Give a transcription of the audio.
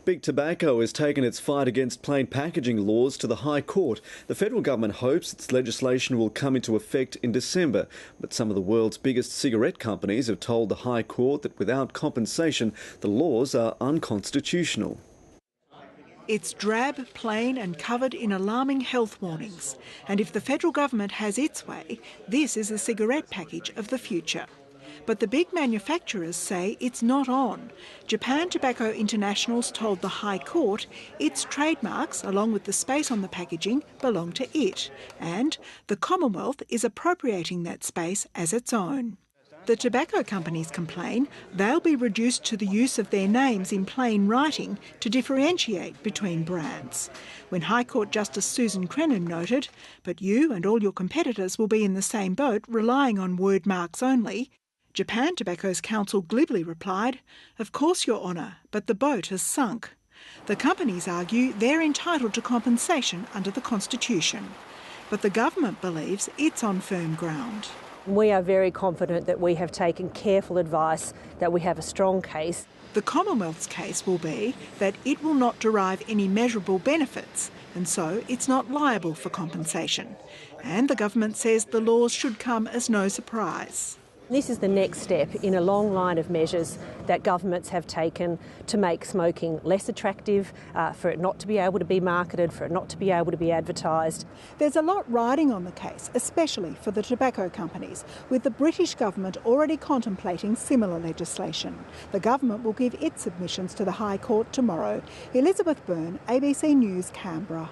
Big Tobacco has taken its fight against plain packaging laws to the High Court. The federal government hopes its legislation will come into effect in December, but some of the world's biggest cigarette companies have told the High Court that without compensation, the laws are unconstitutional. It's drab, plain and covered in alarming health warnings. And if the federal government has its way, this is the cigarette package of the future. But the big manufacturers say it's not on. Japan Tobacco International's told the High Court its trademarks, along with the space on the packaging, belong to it. And the Commonwealth is appropriating that space as its own. The tobacco companies complain they'll be reduced to the use of their names in plain writing to differentiate between brands. When High Court Justice Susan Crennan noted, "But you and all your competitors will be in the same boat relying on word marks only," Japan Tobacco's counsel glibly replied, "Of course, Your Honour, but the boat has sunk." The companies argue they're entitled to compensation under the Constitution. But the government believes it's on firm ground. We are very confident that we have taken careful advice, that we have a strong case. The Commonwealth's case will be that it will not derive any measurable benefits, and so it's not liable for compensation. And the government says the laws should come as no surprise. This is the next step in a long line of measures that governments have taken to make smoking less attractive, for it not to be able to be marketed, for it not to be able to be advertised. There's a lot riding on the case, especially for the tobacco companies, with the British government already contemplating similar legislation. The government will give its submissions to the High Court tomorrow. Elizabeth Byrne, ABC News, Canberra.